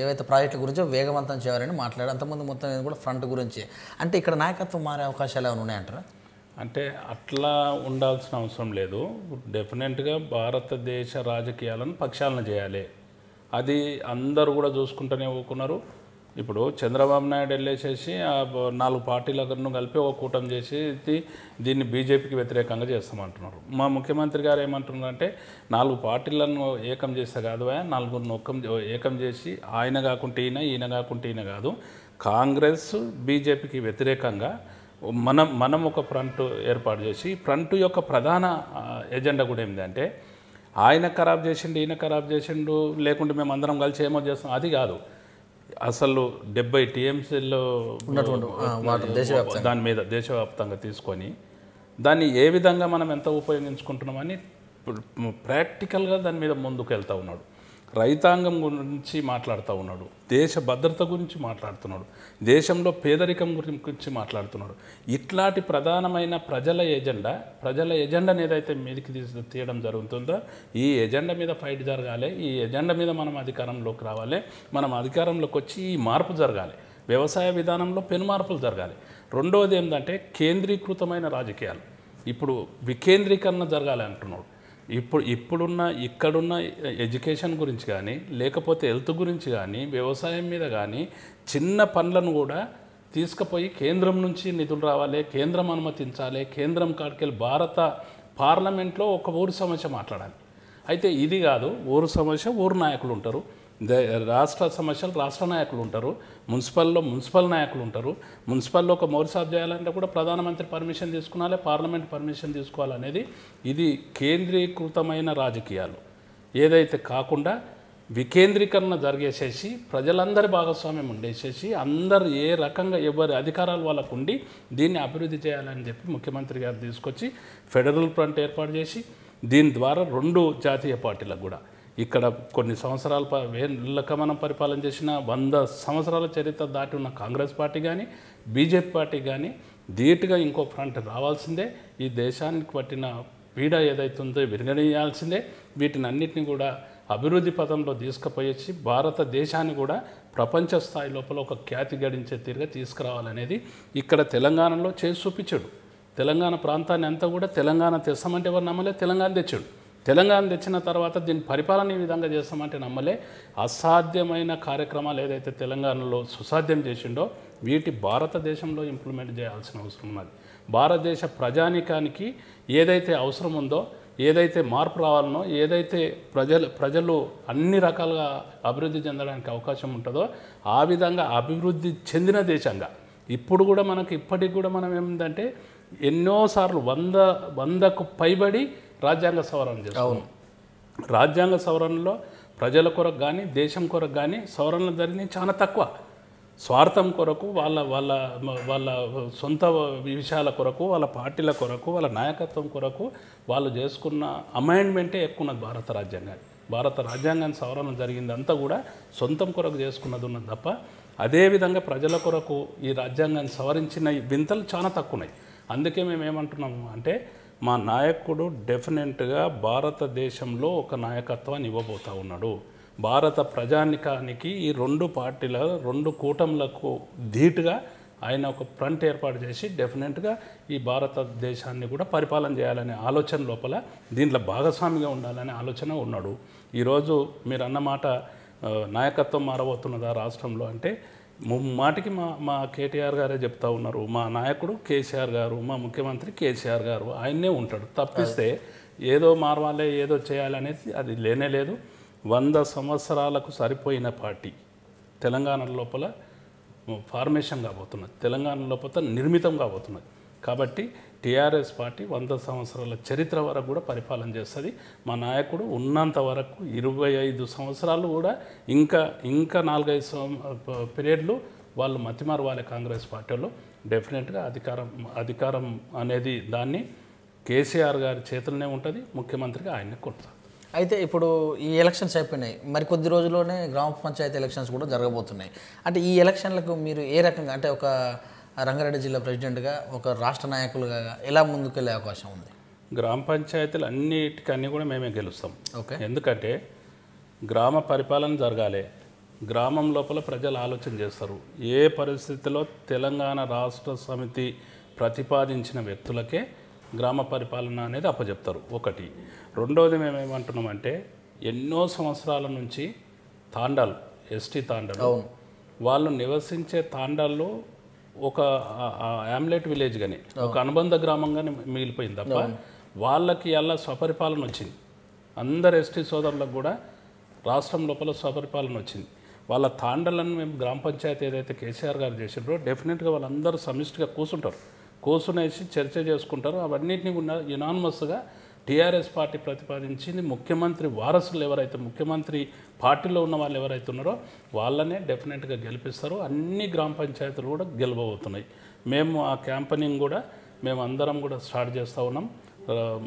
ఏవైతే ప్రాజెక్టుల గురించో వేగవంతం చేయాలని మాట్లాడారు. అంతకుముందు మొత్తం కూడా ఫ్రంట్ గురించి. అంటే ఇక్కడ నాయకత్వం మారే అవకాశాలు ఏమైనా ఉన్నాయంటారా? అంటే అట్లా ఉండాల్సిన అవసరం లేదు. డెఫినెట్గా భారతదేశ రాజకీయాలను పక్షాలను చేయాలి. అది అందరూ కూడా చూసుకుంటూనే ఊరుకున్నారు. ఇప్పుడు చంద్రబాబు నాయుడు వెళ్ళేసేసి 4 పార్టీలను కలిపి ఒక కూటమి చేసి దీన్ని బీజేపీకి వ్యతిరేకంగా చేస్తామంటున్నారు. మా ముఖ్యమంత్రి గారు ఏమంటున్నారంటే 4 పార్టీలను ఏకం చేస్తే కాదు, 4 ఏకం చేసి ఆయన కాకుంటే ఈయన కాకుంటే ఈయన కాదు, కాంగ్రెస్ బీజేపీకి వ్యతిరేకంగా మనం ఒక ఫ్రంట్ ఏర్పాటు చేసి, ఫ్రంట్ యొక్క ప్రధాన ఎజెండా కూడా ఏంటంటే ఆయన ఖరాబ్ చేసిండు, ఈయన ఖరాబ్ చేసిండు, లేకుంటే మేము అందరం కలిసి ఏమో చేస్తాం, అది కాదు. అసలు 70 టీఎంసీల్లో దాని మీద దేశవ్యాప్తంగా తీసుకొని దాన్ని ఏ విధంగా మనం ఎంత ఉపయోగించుకుంటున్నామని ప్రాక్టికల్గా దాని మీద ముందుకు వెళ్తూ ఉన్నాడు. రైతాంగం గురించి మాట్లాడుతూ ఉన్నాడు, దేశ భద్రత గురించి మాట్లాడుతున్నాడు, దేశంలో పేదరికం గురించి మాట్లాడుతున్నాడు. ఇట్లాంటి ప్రధానమైన ప్రజల ఎజెండాని ఏదైతే మీదకి తీయడం జరుగుతుందో ఈ ఎజెండా మీద ఫైట్ జరగాలి. ఈ ఎజెండా మీద మనం అధికారంలోకి రావాలి. మనం అధికారంలోకి వచ్చి ఈ మార్పు జరగాలి. వ్యవసాయ విధానంలో పెను మార్పులు జరగాలి. రెండవది ఏంటంటే కేంద్రీకృతమైన రాజకీయాలు. ఇప్పుడు వికేంద్రీకరణ జరగాలి అంటున్నాడు. ఇక్కడున్న ఎడ్యుకేషన్ గురించి కానీ, లేకపోతే హెల్త్ గురించి కానీ, వ్యవసాయం మీద కానీ చిన్న పనులను కూడా తీసుకుపోయి కేంద్రం నుంచి నిధులు రావాలి, కేంద్రం అనుమతించాలి, కేంద్రం కాడికెళ్ళి భారత పార్లమెంట్లో ఒక ఊరు సమస్య మాట్లాడాలి. అయితే ఇది కాదు, ఊరు సమస్య ఊరు నాయకులు ఉంటారు, రాష్ట్ర సమస్యలు రాష్ట్ర నాయకులు ఉంటారు, మున్సిపల్ నాయకులు ఉంటారు. మున్సిపల్లో ఒక మౌర్సాబ్ చేయాలంటే కూడా ప్రధానమంత్రి పర్మిషన్ తీసుకున్నాలి, పార్లమెంట్ పర్మిషన్ తీసుకోవాలనేది ఇది కేంద్రీకృతమైన రాజకీయాలు. ఏదైతే కాకుండా వికేంద్రీకరణ జరిగేసేసి ప్రజలందరి భాగస్వామ్యం ఉండేసేసి అందరు ఏ రకంగా ఎవరి అధికారాలు వాళ్ళకు ఉండి దీన్ని అభివృద్ధి చేయాలని చెప్పి ముఖ్యమంత్రి గారు తీసుకొచ్చి ఫెడరల్ ఫ్రంట్ ఏర్పాటు చేసి దీని ద్వారా 2 జాతీయ పార్టీలకు కూడా ఇక్కడ కొన్ని సంవత్సరాల వేళ్ళక మనం పరిపాలన చేసిన 100 సంవత్సరాల చరిత్ర దాటి ఉన్న కాంగ్రెస్ పార్టీ కానీ బీజేపీ పార్టీ కానీ ధీటుగా ఇంకో ఫ్రంట్ రావాల్సిందే. ఈ దేశానికి పట్టిన పీడ ఏదైతుందో విరగనీయాల్సిందే. వీటిని అన్నిటిని కూడా అభివృద్ధి పథంలో తీసుకుపోయేసి భారతదేశాన్ని కూడా ప్రపంచ స్థాయి లోపల ఒక ఖ్యాతి గడించే తీరుగా తీసుకురావాలనేది ఇక్కడ తెలంగాణలో చేసి చూపించాడు. తెలంగాణ ప్రాంతాన్ని అంతా కూడా తెలంగాణ తెస్తామంటే ఎవరు నమ్మలే, తెలంగాణ తెచ్చాడు. తెలంగాణ తెచ్చిన తర్వాత దీని పరిపాలన ఈ విధంగా చేస్తామంటే నమ్మలే. అసాధ్యమైన కార్యక్రమాలు ఏదైతే తెలంగాణలో సుసాధ్యం చేసిండో వీటి భారతదేశంలో ఇంప్లిమెంట్ చేయాల్సిన అవసరం ఉన్నది. భారతదేశ ప్రజానికానికి ఏదైతే అవసరం ఉందో, ఏదైతే మార్పు రావాలనో, ఏదైతే ప్రజలు అన్ని రకాలుగా అభివృద్ధి చెందడానికి అవకాశం ఉంటుందో ఆ విధంగా అభివృద్ధి చెందిన దేశంగా ఇప్పుడు కూడా మనకి ఇప్పటికి కూడా మనం ఏమిటంటే ఎన్నోసార్లు 100కు పైబడి రాజ్యాంగ సవరణ చేస్తాం. రాజ్యాంగ సవరణలో ప్రజల కొరకు కానీ దేశం కొరకు కానీ సవరణలు జరిగినవి చాలా తక్కువ. స్వార్థం కొరకు వాళ్ళ సొంత విషయాల కొరకు, వాళ్ళ పార్టీల కొరకు, వాళ్ళ నాయకత్వం కొరకు వాళ్ళు చేసుకున్న అమెండ్మెంటే ఎక్కువ ఉన్నది భారత రాజ్యాంగాన్ని. భారత రాజ్యాంగాన్ని సవరణ జరిగిందంతా కూడా సొంతం కొరకు చేసుకున్నది ఉన్నది తప్ప అదేవిధంగా ప్రజల కొరకు ఈ రాజ్యాంగాన్ని సవరించిన వింతలు చాలా తక్కువ ఉన్నాయి. అందుకే మేము ఏమంటున్నాము అంటే మా నాయకుడు డెఫినెట్గా భారతదేశంలో ఒక నాయకత్వాన్ని ఇవ్వబోతూ ఉన్నాడు. భారత ప్రజానికానికి ఈ 2 పార్టీల 2 కూటములకు ధీటుగా ఆయన ఒక ఫ్రంట్ ఏర్పాటు చేసి డెఫినెట్గా ఈ భారతదేశాన్ని కూడా పరిపాలన చేయాలనే ఆలోచన లోపల దీంట్లో భాగస్వామిగా ఉండాలనే ఆలోచన ఉన్నాడు. ఈరోజు మీరు అన్నమాట నాయకత్వం మారబోతున్నదా రాష్ట్రంలో అంటే మాటికి మా కేటీఆర్ గారే చెప్తా ఉన్నారు. మా నాయకుడు కేసీఆర్ గారు, మా ముఖ్యమంత్రి కేసీఆర్ గారు ఆయన్నే ఉంటాడు. తప్పిస్తే ఏదో మారవాలే ఏదో చేయాలనేది అది లేనే లేదు. 100 సంవత్సరాలకు సరిపోయిన పార్టీ తెలంగాణ లోపల ఫార్మేషన్ కాబోతున్నది, తెలంగాణ లోపల నిర్మితం కాబోతున్నది. కాబట్టి టీఆర్ఎస్ పార్టీ 100 సంవత్సరాల చరిత్ర వరకు కూడా పరిపాలన చేస్తుంది. మా నాయకుడు ఉన్నంత వరకు 25 సంవత్సరాలు కూడా ఇంకా 4-5 పీరియడ్లు వాళ్ళు మతిమారవాలి. కాంగ్రెస్ పార్టీలో డెఫినెట్గా అధికారం అనేది దాన్ని కేసీఆర్ గారి చేతుల్లోనే ఉంటుంది, ముఖ్యమంత్రిగా ఆయన్ని కొడతారు. అయితే ఇప్పుడు ఈ ఎలక్షన్స్ అయిపోయినాయి, మరి కొద్ది రోజుల్లోనే గ్రామ పంచాయతీ ఎలక్షన్స్ కూడా జరగబోతున్నాయి. అంటే ఈ ఎలక్షన్లకు మీరు ఏ రకంగా అంటే ఒక రంగారెడ్డి జిల్లా ప్రెసిడెంట్గా, ఒక రాష్ట్ర నాయకులుగా ఎలా ముందుకెళ్ళే అవకాశం ఉంది? గ్రామ పంచాయతీలు అన్నిటికన్నీ కూడా మేమే గెలుస్తాం. ఓకే, ఎందుకంటే గ్రామ పరిపాలన జరగాలి. గ్రామం లోపల ప్రజలు ఆలోచన చేస్తారు. ఏ పరిస్థితిలో తెలంగాణ రాష్ట్ర సమితి ప్రతిపాదించిన వ్యక్తులకే గ్రామ పరిపాలన అనేది అప్పచెప్తారు. ఒకటి. రెండవది మేమేమంటున్నామంటే ఎన్నో సంవత్సరాల నుంచి తాండాలు, ఎస్టీ తాండాలు, వాళ్ళు నివసించే తాండాల్లో ఒక యామ్లెట్ విలేజ్ కానీ ఒక అనుబంధ గ్రామంగానే మిగిలిపోయింది తప్ప వాళ్ళకి అలా స్వపరిపాలన వచ్చింది. అందరు ఎస్టీ సోదరులకు కూడా రాష్ట్రం లోపల స్వపరిపాలన వచ్చింది. వాళ్ళ తాండాలను మేము గ్రామ పంచాయతీ ఏదైతే కేసీఆర్ గారు చేసిండ్రో డెఫినెట్గా వాళ్ళందరూ సమిష్టిగా కూర్చునేసి చర్చ చేసుకుంటారు. అవన్నిటిని కూడా యునానిమస్గా టీఆర్ఎస్ పార్టీ ప్రతిపాదించింది. ముఖ్యమంత్రి వారసులు ఎవరైతే, ముఖ్యమంత్రి పార్టీలో ఉన్న వాళ్ళు ఎవరైతే ఉన్నారో వాళ్ళనే డెఫినెట్గా గెలిపిస్తారు. అన్ని గ్రామ పంచాయతీలు కూడా గెలవబోతున్నాయి. మేము ఆ క్యాంపెయినింగ్ కూడా మేము అందరం కూడా స్టార్ట్ చేస్తూ ఉన్నాం.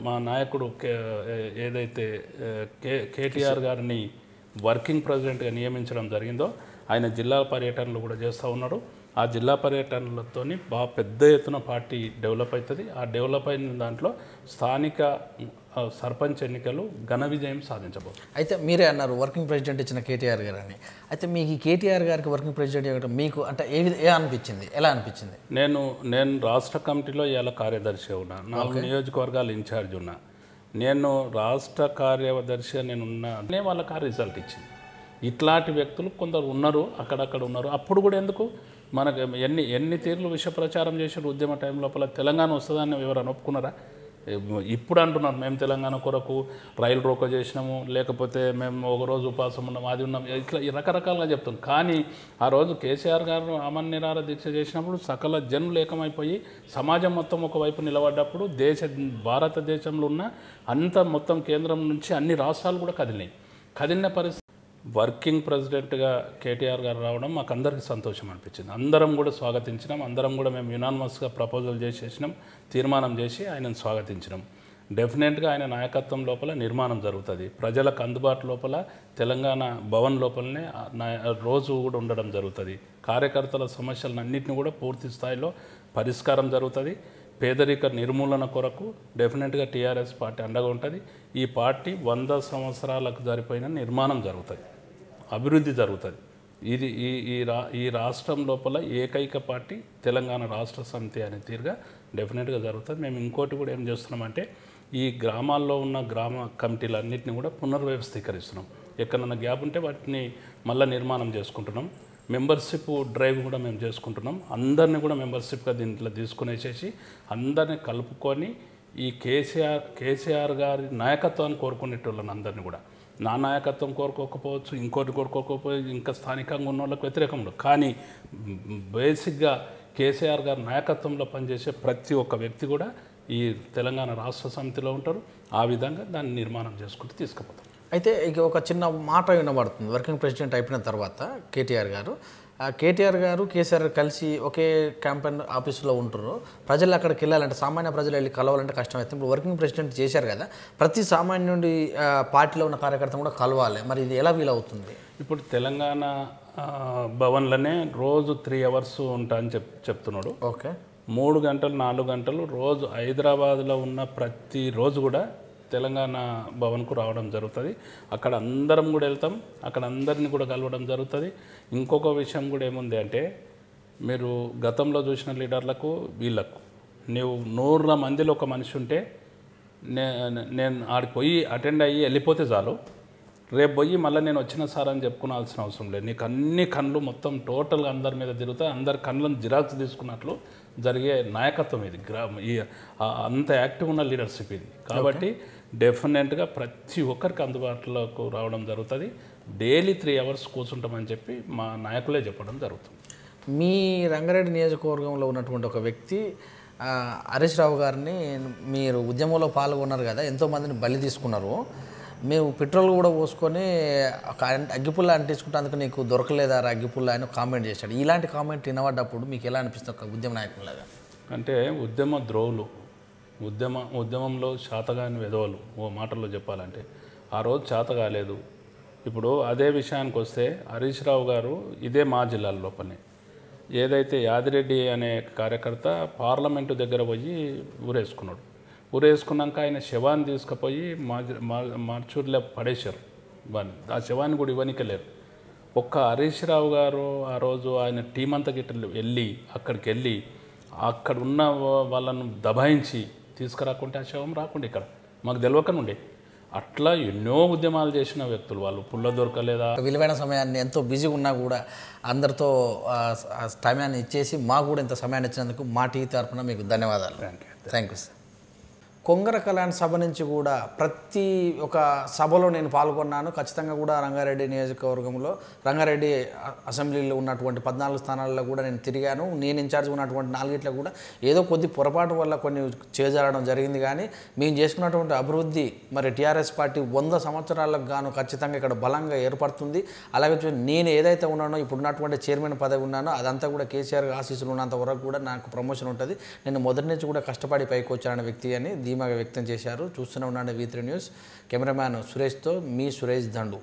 మా నాయకుడు ఏదైతే కేటీఆర్ గారిని వర్కింగ్ ప్రెసిడెంట్గా నియమించడం జరిగిందో ఆయన జిల్లా పర్యటనలు కూడా చేస్తూ ఉన్నాడు. ఆ జిల్లా పర్యటనలతో బాగా పెద్ద ఎత్తున పార్టీ డెవలప్ అవుతుంది. ఆ డెవలప్ అయిన దాంట్లో స్థానిక సర్పంచ్ ఎన్నికలు ఘన విజయం సాధించబోతుంది. అయితే మీరే అన్నారు వర్కింగ్ ప్రెసిడెంట్ ఇచ్చిన కేటీఆర్ గారు అని. అయితే మీకు ఈ కేటీఆర్ గారికి వర్కింగ్ ప్రెసిడెంట్ ఇవ్వడం మీకు అంటే అనిపించింది, ఎలా అనిపించింది? నేను రాష్ట్ర కమిటీలో ఇవాళ కార్యదర్శిగా ఉన్నా, 4 నియోజకవర్గాలు ఇన్ఛార్జ్ ఉన్నా. నేను రాష్ట్ర కార్యదర్శిగా నేనున్నా వాళ్ళకి ఆ రిజల్ట్ ఇచ్చింది. ఇట్లాంటి వ్యక్తులు కొందరు ఉన్నారు, అక్కడక్కడ ఉన్నారు. అప్పుడు కూడా ఎందుకు మనకు ఎన్ని తీర్లు విష ప్రచారం చేసిన ఉద్యమ టైం లోపల తెలంగాణ వస్తుందని ఎవరైనా ఒప్పుకున్నారా? ఇప్పుడు అంటున్నారు మేము తెలంగాణ కొరకు రైలు రోకో చేసినాము, లేకపోతే మేము ఒకరోజు ఉపవాసం ఉన్నాము, అది ఉన్నాం, ఇట్లా రకరకాలుగా చెప్తాం. కానీ ఆ రోజు కేసీఆర్ గారు అమర నిరాహార దీక్ష చేసినప్పుడు సకల జనులు ఏకమైపోయి సమాజం మొత్తం ఒకవైపు నిలబడ్డప్పుడు భారతదేశంలో ఉన్న అంత మొత్తం కేంద్రం నుంచి అన్ని రాష్ట్రాలు కూడా కదిలిన పరిస్థితి. వర్కింగ్ ప్రెసిడెంట్గా కేటీఆర్ గారు రావడం మాకు అందరికీ సంతోషం అనిపించింది. అందరం కూడా స్వాగతించినాం. అందరం కూడా మేము యునానిమస్గా ప్రపోజల్ చేసేసినాం, తీర్మానం చేసి ఆయనను స్వాగతించినాం. డెఫినెట్గా ఆయన నాయకత్వం లోపల నిర్మాణం జరుగుతుంది. ప్రజలకు అందుబాటు లోపల తెలంగాణ భవన్ లోపలనే రోజు కూడా ఉండడం జరుగుతుంది. కార్యకర్తల సమస్యలన్నింటినీ కూడా పూర్తి స్థాయిలో పరిష్కారం జరుగుతుంది. పేదరిక నిర్మూలన కొరకు డెఫినెట్గా టీఆర్ఎస్ పార్టీ అండగా ఉంటుంది. ఈ పార్టీ 100 సంవత్సరాలకు సరిపోయిన నిర్మాణం జరుగుతుంది, అభివృద్ధి జరుగుతుంది. ఇది ఈ రాష్ట్రం లోపల ఏకైక పార్టీ తెలంగాణ రాష్ట్ర సమితి అనే తీరుగా డెఫినెట్గా జరుగుతుంది. మేము ఇంకోటి కూడా ఏం చేస్తున్నామంటే ఈ గ్రామాల్లో ఉన్న గ్రామ కమిటీలన్నింటినీ కూడా పునర్వ్యవస్థీకరిస్తున్నాం. ఎక్కడన్నా గ్యాప్ ఉంటే వాటిని మళ్ళీ నిర్మాణం చేసుకుంటున్నాం. మెంబర్షిప్ డ్రైవ్ కూడా మేము చేసుకుంటున్నాం. అందరినీ కూడా మెంబర్షిప్గా దీంట్లో తీసుకునేసేసి అందరినీ కలుపుకొని ఈ కేసీఆర్ గారి నాయకత్వాన్ని కోరుకునేటోళ్ళని అందరినీ కూడా నా నాయకత్వం కోరుకోకపోవచ్చు, ఇంకోటి కోరుకోకపోవచ్చు, ఇంకా స్థానికంగా ఉన్న వాళ్ళకి వ్యతిరేకం ఉండదు. కానీ బేసిక్గా కేసీఆర్ గారి నాయకత్వంలో పనిచేసే ప్రతి ఒక్క వ్యక్తి కూడా ఈ తెలంగాణ రాష్ట్ర సమితిలో ఉంటారు. ఆ విధంగా దాన్ని నిర్మాణం చేసుకుంటూ తీసుకుపోతాం. అయితే ఇక ఒక చిన్న మాట వినబడుతుంది. వర్కింగ్ ప్రెసిడెంట్ అయిపోయిన తర్వాత కేటీఆర్ గారు కేసీఆర్ కలిసి ఒకే క్యాంపెయిన్ ఆఫీసులో ఉంటారు. ప్రజలు అక్కడికి వెళ్ళాలంటే, సామాన్య ప్రజలు వెళ్ళి కలవాలంటే కష్టమవుతుంది. ఇప్పుడు వర్కింగ్ ప్రెసిడెంట్ చేశారు కదా, ప్రతి సామాన్యుడి పార్టీలో ఉన్న కార్యకర్త కూడా కలవాలి. మరి ఇది ఎలా వీలవుతుంది? ఇప్పుడు తెలంగాణ భవన్లోనే రోజు 3 అవర్స్ ఉంటా అని చెప్తున్నాడు. ఓకే, 3 గంటలు 4 గంటలు రోజు హైదరాబాద్లో ఉన్న ప్రతి రోజు కూడా తెలంగాణ భవన్కు రావడం జరుగుతుంది. అక్కడ అందరం కూడా వెళ్తాం, అక్కడ అందరినీ కూడా కలవడం జరుగుతుంది. ఇంకొక విషయం కూడా ఏముంది అంటే, మీరు గతంలో చూసిన లీడర్లకు వీళ్ళకు నువ్వు 100 మందిలో ఒక మనిషి ఉంటే నేను ఆడికి పోయి అటెండ్ అయ్యి వెళ్ళిపోతే చాలు, రేపు పోయి మళ్ళీ నేను వచ్చిన సార్ అని చెప్పుకోవాల్సిన అవసరం లేదు. నీకు అన్ని కళ్ళు మొత్తం టోటల్గా అందరి మీద తిరుగుతాయి. అందరి కళ్ళను జిరాక్స్ తీసుకున్నట్లు జరిగే నాయకత్వం ఇది. అంత యాక్టివ్ ఉన్న లీడర్షిప్ ఇది. కాబట్టి డెఫినెట్గా ప్రతి ఒక్కరికి అందుబాటులోకి రావడం జరుగుతుంది. డైలీ 3 అవర్స్ కూర్చుంటామని చెప్పి మా నాయకులే చెప్పడం జరుగుతుంది. మీ రంగారెడ్డి నియోజకవర్గంలో ఉన్నటువంటి ఒక వ్యక్తి హరీష్ రావు గారిని, మీరు ఉద్యమంలో పాల్గొన్నారు కదా, ఎంతోమందిని బలి తీసుకున్నారు. మేము పెట్రోల్ కూడా పోసుకొని ఒక అగ్గిపుల్ల అంటించుకుంటేందుకు నీకు దొరకలేదా అగ్గిపుల్ల అని కామెంట్ చేశాడు. ఇలాంటి కామెంట్ వినబడ్డప్పుడు మీకు ఎలా అనిపిస్తుంది ఒక ఉద్యమ నాయకులాగా? అంటే ఉద్యమ ద్రోవులు, ఉద్యమంలో శాతగాని వెధవలు, ఓ మాటల్లో చెప్పాలంటే ఆ రోజు చేత కాలేదు. ఇప్పుడు అదే విషయానికి వస్తే హరీష్ రావు గారు ఇదే మా జిల్లాల లోపలనే ఏదైతే యాదిరెడ్డి అనే కార్యకర్త పార్లమెంటు దగ్గర పోయి ఊరేసుకున్నాడు. ఊరేసుకున్నాక ఆయన శవాన్ని తీసుకుపోయి మార్చూర్లో పడేశారు. ఆ శవాన్ని కూడా ఇవ్వనికలేరు. ఒక్క హరీష్ రావు గారు ఆ రోజు ఆయన టీం అంతా గిట్ట వెళ్ళి అక్కడికి వెళ్ళి అక్కడ ఉన్న వాళ్ళను దబాయించి తీసుకురాకుంటే ఆ శవం రాకుండా ఇక్కడ మాకు తెలియకనుండే. అట్లా ఎన్నో ఉద్యమాలు చేసిన వ్యక్తులు వాళ్ళు. పుల్ల దొరకలేదా, విలువైన సమయాన్ని ఎంతో బిజీగా ఉన్నా కూడా అందరితో సమయాన్ని ఇచ్చేసి మాకు కూడా ఇంత సమయాన్ని ఇచ్చినందుకు మా టీవీ తరఫున మీకు ధన్యవాదాలు. Thank you sir. Kongara Kalyan సభ నుంచి కూడా ప్రతి ఒక్క సభలో నేను పాల్గొన్నాను. ఖచ్చితంగా కూడా రంగారెడ్డి నియోజకవర్గంలో రంగారెడ్డి అసెంబ్లీలో ఉన్నటువంటి 14 స్థానాల్లో కూడా నేను తిరిగాను. నేను ఇన్ఛార్జ్ ఉన్నటువంటి 4 కూడా ఏదో కొద్ది పొరపాటు వల్ల కొన్ని చేజారడం జరిగింది. కానీ మేము చేసుకున్నటువంటి అభివృద్ధి మరి టీఆర్ఎస్ పార్టీ 100 సంవత్సరాలకు గాను ఖచ్చితంగా ఇక్కడ బలంగా ఏర్పడుతుంది. అలాగే నేను ఏదైతే ఉన్నానో ఇప్పుడు ఉన్నటువంటి చైర్మన్ పదవి ఉన్నానో అదంతా కూడా కేసీఆర్ ఆశీస్సులు ఉన్నంత వరకు కూడా నాకు ప్రమోషన్ ఉంటుంది. నేను మొదటి నుంచి కూడా కష్టపడి పైకి వచ్చానన్న వ్యక్తి అని ధీమాగా వ్యక్తం చేశారు. చూస్తూనే ఉన్నాను V3 న్యూస్. కెమెరామ్యాన్ సురేష్తో మీ సురేష్ దండు.